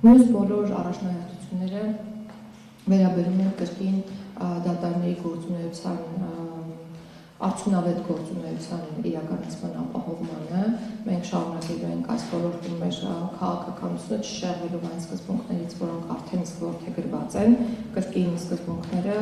Մյուս բոլոր առաջնահերթությունները վերաբերում են կրկին դատարանների գործունեության արդյունավետ գործունեության իրականացման ապահովմանը։ Մենք շարունակելու ենք այս ոլորտում մեր քաղաքականությունը չշեղվելով այն սկզբունքներից, որոնք արդեն իսկ որդեգրված են, կրկին սկզբունքները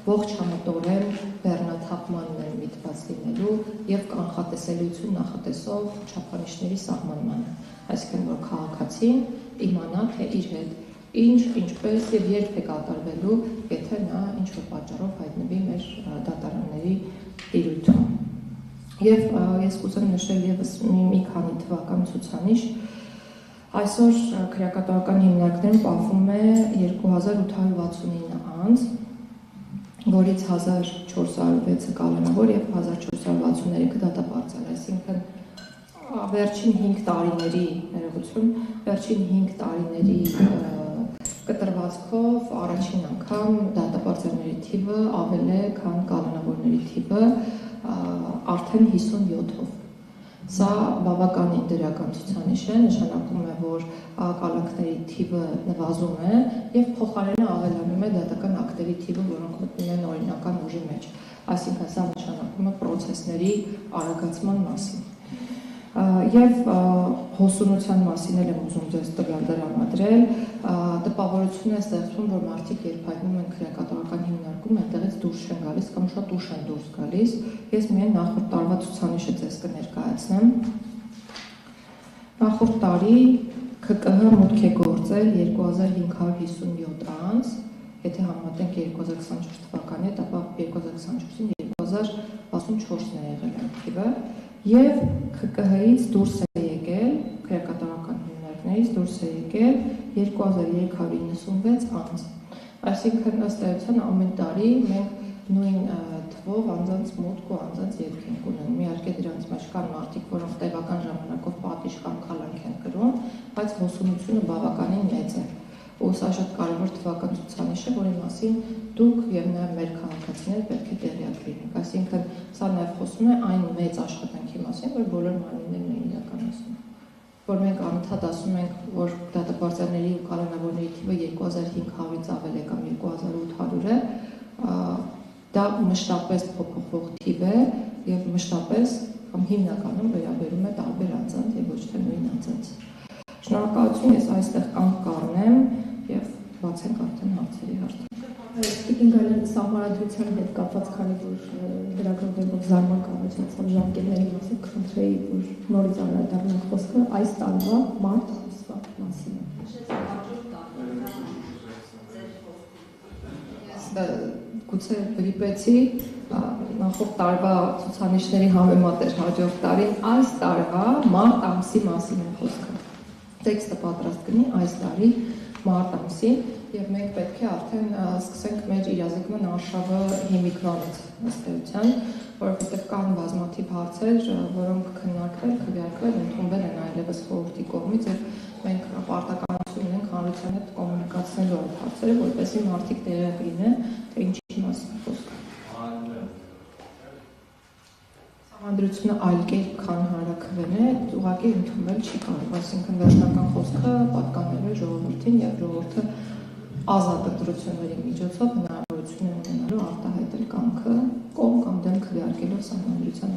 ողջ համատորեն բեռնաթափմանն են միտված լինելու եւ կանխատեսելիություն նախատեսող չափանիշների սահմանմանը, այսինքն որ քաղաքացին իմանա, թե իր հետ ինչ, ինչպես եւ երբ է կատարվելու, եթե նա ինչ-որ պատճառով հայտնվի մեր դատարանների տիրույթում։ Եվ ես կուզեմ նշել եւս մի քանի թվական ցուցանիշ։ Այսօր քրեակատարական հիմնարկներում պահվում է 2869 անձ, որից 1406-ը կալանավոր եւ 1463-ը դատապարտել, այսինքն վերջին 5 տարիների ներողություն, վերջին 5 տարիների կտրվածքով առաջին անգամ դատապարտելների թիվը ավել է, քան կալանավորների թիվը, արդեն 57-ով։ Սա բավականին դրական ցուցանիշ է, նշանակում է, որ կալանքների թիվը նվազում է եւ փոխարենը ավելանում է դատական ակտերի թիվը, որոնք մտնում են օրինական ուժի մեջ։ Այսինքն սա նշանակում է պրոցեսների արագացման մասին։ Եվ հոսունության մասին եմ ուզում ձեզ տվյալ դրամադրել, տպավորություն է ստեղծվում, որ մարդիկ երբ հայտնում են քրեակատարական հիմնարկում, այնտեղից դուրս չեն գալիս կամ շատ ուշ են դուրս գալիս։ Ես միայն նախորդ տարվա ցուցանիշը ձեզ կներկայացնեմ։ Նախորդ տարի ՔԿՀ մուտք է գործել 2557 անձ, եթե համեմատենք 2024 թվականի հետ, ապա 2024-ին 2064-ն է եղել այն թիվը, եւ ՔԿՀ-ից դուրս է եկել, քրեակատարական հիմնարկներից դուրս է եկել 2396 անձ։ Այսինքն ըստ էության ամեն տարի մենք նույն թվով անձանց մուտք ու անձանց ելք ենք ունենում։ Իհարկե դրանց մեջ կան մարդիկ, որոնք տևական ժամանակով պատիժ կամ կալանք են կրում, բայց հոսունությունը բավականին մեծ է։ Ու սա շատ կարևոր թվական ցուցանիշ է, որի մասին դուք եւ նաեւ մեր քաղաքացիները պետք է տեղյակ լինենք։ Այսինքն սա նաեւ խոսում է այն մեծ աշխատանքի մասին, որ բոլոր մարմիններն են իրականացնում։ Որ մենք անընդհատ ասում ենք, որ դատապարտելների ու կալանավորների թիվը 2500-ից ավել է կամ 2800 է, դա մշտապես փոփոխվող թիվ է եւ մշտապես կամ հիմնականում վերաբերում է տարբեր անձանց եւ ոչ թե նույն անձանց։ Շնորհակալություն, ես այստեղ կանգ կառնեմ եւ բացենք արդեն հարցերի հարցը։ Տիկին Գալյան, սահմանադրության հետ կապված, քանի որ լրագրողներով զարմանք առաջացավ ժամկետների մասին, կխնդրեի, որ նորից անդրադառնանք խոսքը այս տարվա մարտ ամսվա մասին։ Գուցե վրիպեցի, նախորդ տարվա ցուցանիշների համեմատ էր հաջորդ տարին, այս տարվա մարտ ամսի մասին է խոսքը։ Տեքստը պատրաստ կլինի այս տարի մարտ ամսին եւ մենք պետք է արդեն սկսենք մեր իրազեկման արշավը հիմիկվանից ըստ էության, որովհետեւ կան բազմաթիվ հարցեր, որոնք քննարկվել, քվեարկվել, ընդունվել են այլևս խորհրդի կողմից եւ մենք պարտականություն ունենք հանրության հետ կոմունիկացնելու այդ հարցերը, որպեսզի մարդիկ տեղյակ լինեն, թե ինչի մասին խոսքը։ Սահմանադրությունը այլ կերպ, քան հանրաքվեն է, ուղղակի ընդունվել չի կարող, այսինքն վերջնական խոսքը պատկանելու է ժողովրդին եւ ժողովուրդը ազատ ընտրությունների միջոցով հնարավորություն է ունենալու արտահայտել կամքը կողմ կամ դեմ քվեարկելով սահմանադրության